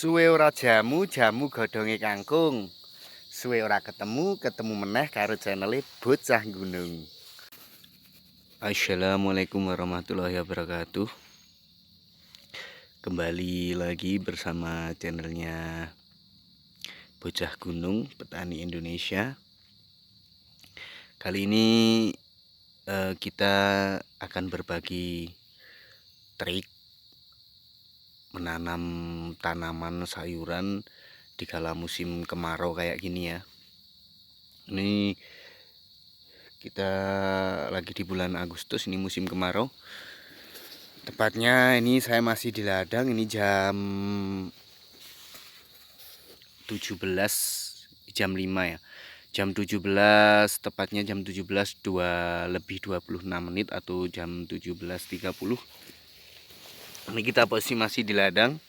Suwe ora jamu, jamu godhonge kangkung. Suwe ora ketemu, ketemu meneh karo channel Bocah Gunung. Assalamualaikum warahmatullahi wabarakatuh. Kembali lagi bersama channelnya Bocah Gunung Petani Indonesia. Kali ini kita akan berbagi trik menanam tanaman sayuran di kala musim kemarau kayak gini ya. Ini kita lagi di bulan Agustus, ini musim kemarau. Tepatnya ini saya masih di ladang, ini jam 17, jam 5 ya. Jam 17, tepatnya jam 17:02:26 atau jam 17:30. Ini kita posisi masih di ladang.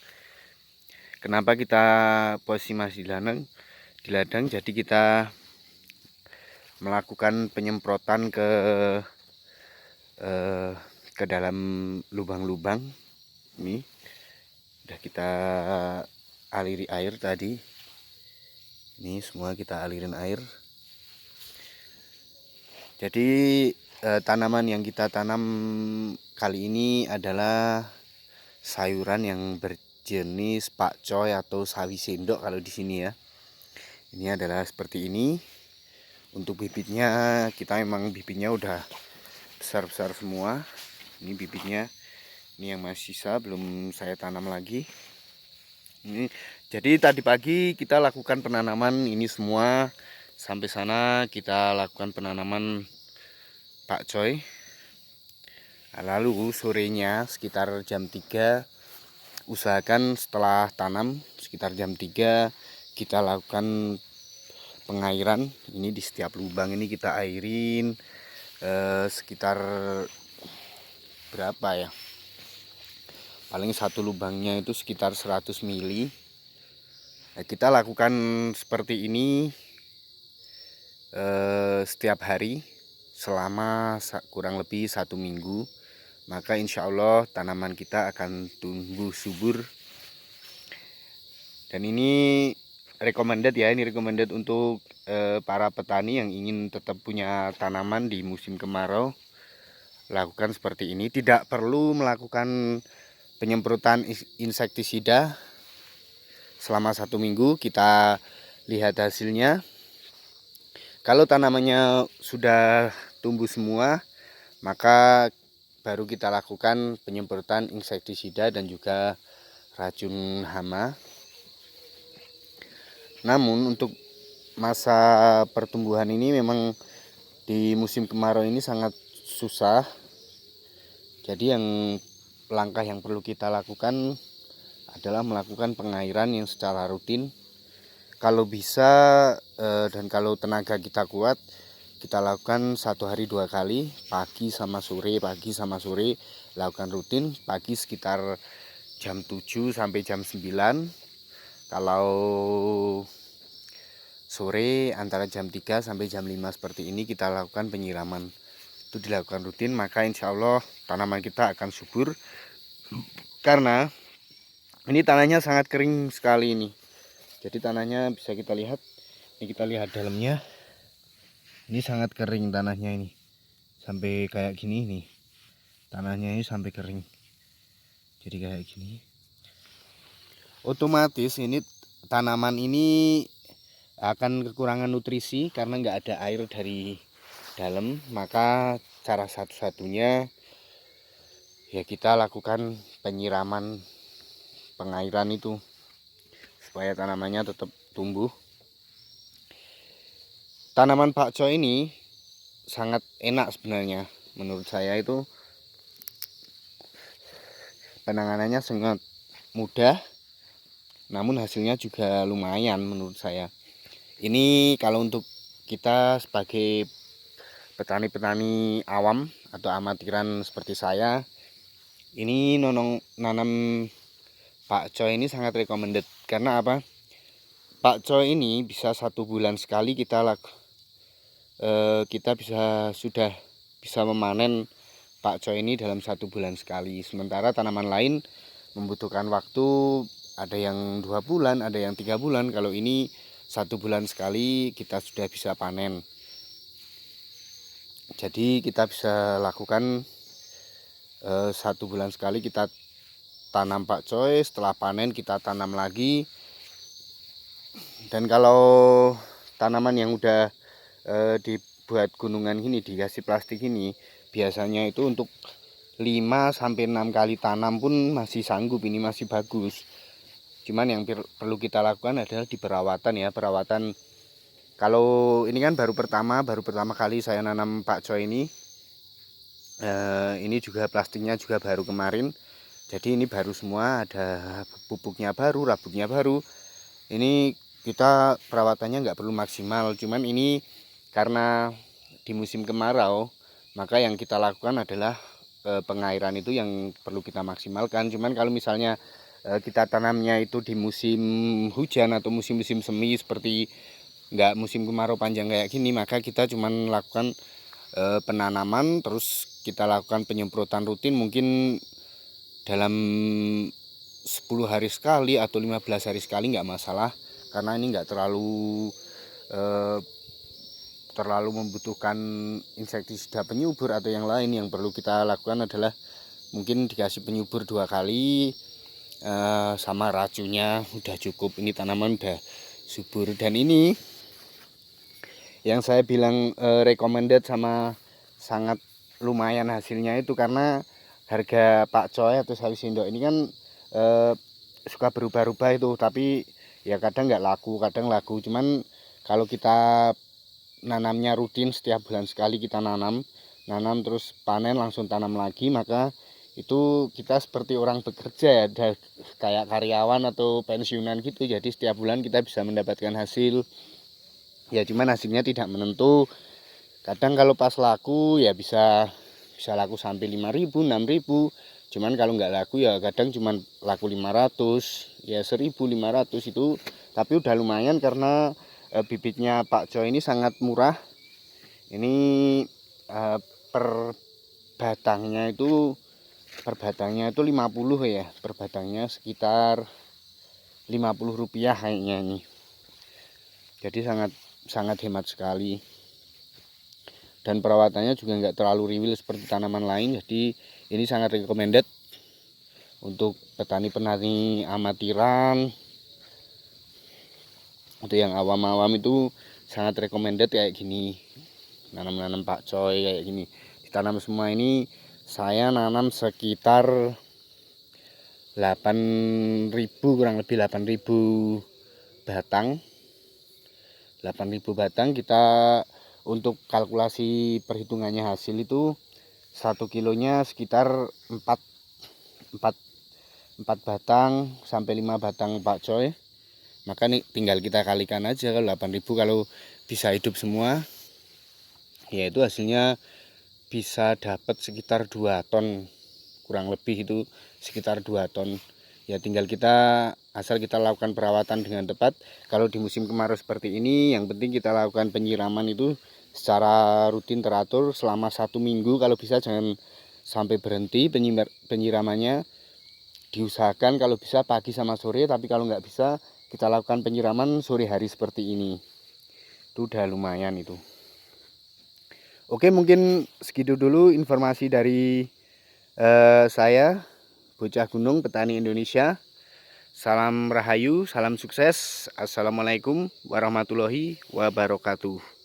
Kenapa kita posisi masih di ladang? Jadi kita melakukan penyemprotan ke dalam lubang-lubang. Ini udah kita aliri air tadi. Ini semua kita alirin air. Jadi tanaman yang kita tanam kali ini adalah sayuran yang berjenis pakcoy atau sawi sendok kalau di sini ya. Ini adalah seperti ini. Untuk bibitnya kita memang bibitnya udah besar-besar semua. Ini bibitnya, ini yang masih sisa belum saya tanam lagi. Ini jadi tadi pagi kita lakukan penanaman ini semua. Sampai sana kita lakukan penanaman pakcoy. Lalu sorenya sekitar jam 3, usahakan setelah tanam sekitar jam 3 kita lakukan pengairan. Ini di setiap lubang ini kita airin sekitar berapa ya, paling satu lubangnya itu sekitar 100 mili. Nah, kita lakukan seperti ini setiap hari selama kurang lebih 1 minggu, maka insya Allah tanaman kita akan tumbuh subur. Dan ini recommended ya, ini recommended untuk para petani yang ingin tetap punya tanaman di musim kemarau. Lakukan seperti ini, tidak perlu melakukan penyemprotan insektisida selama 1 minggu. Kita lihat hasilnya. Kalau tanamannya sudah tumbuh semua, maka baru kita lakukan penyemprotan insektisida dan juga racun hama. Namun untuk masa pertumbuhan ini memang di musim kemarau ini sangat susah. Jadi langkah yang perlu kita lakukan adalah melakukan pengairan yang secara rutin. Kalau bisa dan kalau tenaga kita kuat, kita lakukan 1 hari 2 kali, pagi sama sore, lakukan rutin. Pagi sekitar jam 7 sampai jam 9. Kalau sore antara jam 3 sampai jam 5 seperti ini kita lakukan penyiraman. Itu dilakukan rutin, maka insya Allah tanaman kita akan subur. Karena ini tanahnya sangat kering sekali ini. Jadi tanahnya bisa kita lihat, ini kita lihat dalamnya. Ini sangat kering tanahnya ini. Sampai kayak gini nih. Tanahnya ini sampai kering. Jadi kayak gini. Otomatis ini tanaman ini akan kekurangan nutrisi karena nggak ada air dari dalam. Maka cara satu-satunya ya kita lakukan penyiraman, pengairan itu supaya tanamannya tetap tumbuh. Tanaman pakcoy ini sangat enak sebenarnya, menurut saya itu penanganannya sangat mudah, namun hasilnya juga lumayan menurut saya. Ini kalau untuk kita sebagai petani-petani awam atau amatiran seperti saya, ini nanam pakcoy ini sangat recommended. Karena apa? Pakcoy ini bisa 1 bulan sekali kita sudah bisa memanen pakcoy ini dalam 1 bulan sekali. Sementara tanaman lain membutuhkan waktu ada yang 2 bulan, ada yang 3 bulan. Kalau ini 1 bulan sekali kita sudah bisa panen. Jadi kita bisa lakukan 1 bulan sekali kita tanam pakcoy, setelah panen kita tanam lagi. Dan kalau tanaman yang udah dibuat gunungan ini, dikasih plastik ini, biasanya itu untuk 5-6 kali tanam pun masih sanggup, ini masih bagus. Cuman yang perlu kita lakukan adalah di perawatan ya, perawatan. Kalau ini kan baru pertama kali saya nanam pakcoy ini. Ini juga plastiknya juga baru kemarin. Jadi ini baru semua, ada pupuknya baru, rabuknya baru. Ini kita perawatannya nggak perlu maksimal, cuman ini karena di musim kemarau, maka yang kita lakukan adalah pengairan itu yang perlu kita maksimalkan. Cuman kalau misalnya kita tanamnya itu di musim hujan atau musim-musim semi seperti nggak musim kemarau panjang kayak gini, maka kita cuman lakukan penanaman, terus kita lakukan penyemprotan rutin mungkin dalam 10 hari sekali atau 15 hari sekali nggak masalah, karena ini nggak terlalu membutuhkan insektisida penyubur atau yang lain. Yang perlu kita lakukan adalah mungkin dikasih penyubur 2 kali, sama racunnya udah cukup. Ini tanaman udah subur, dan ini yang saya bilang recommended sama sangat lumayan hasilnya itu karena harga pakcoy atau sawi sendok ini kan suka berubah-ubah itu, tapi ya kadang nggak laku, kadang laku. Cuman kalau kita nanamnya rutin, setiap bulan sekali kita nanam terus panen langsung tanam lagi, maka itu kita seperti orang bekerja ya, kayak karyawan atau pensiunan gitu. Jadi setiap bulan kita bisa mendapatkan hasil ya, cuman hasilnya tidak menentu. Kadang kalau pas laku ya bisa laku sampai 5.000 6.000. Cuman kalau nggak laku ya kadang cuman laku 500 ya 1.500 itu, tapi udah lumayan karena bibitnya pakcoy ini sangat murah. Ini per batangnya itu 50 ya, per batangnya sekitar Rp50 kayaknya ini. Jadi sangat hemat sekali, dan perawatannya juga nggak terlalu riwil seperti tanaman lain. Jadi ini sangat recommended untuk petani-petani amatiran, untuk yang awam-awam itu sangat recommended kayak gini, nanam pakcoy kayak gini. Ditanam semua ini, saya nanam sekitar 8.000, kurang lebih 8.000 batang. 8.000 batang. Kita untuk kalkulasi perhitungannya hasil itu 1 kilonya sekitar 4 batang sampai 5 batang pakcoy. Maka nih tinggal kita kalikan aja, kalau 8.000 kalau bisa hidup semua, yaitu hasilnya bisa dapat sekitar 2 ton, kurang lebih itu sekitar 2 ton. Ya tinggal kita, asal kita lakukan perawatan dengan tepat. Kalau di musim kemarau seperti ini, yang penting kita lakukan penyiraman itu secara rutin teratur selama 1 minggu. Kalau bisa jangan sampai berhenti penyiramannya. Diusahakan kalau bisa pagi sama sore, tapi kalau nggak bisa kita lakukan penyiraman sore hari seperti ini. Itu udah lumayan itu. Oke, mungkin segitu dulu informasi dari saya, Bocah Gunung Petani Indonesia. Salam rahayu, salam sukses. Assalamualaikum warahmatullahi wabarakatuh.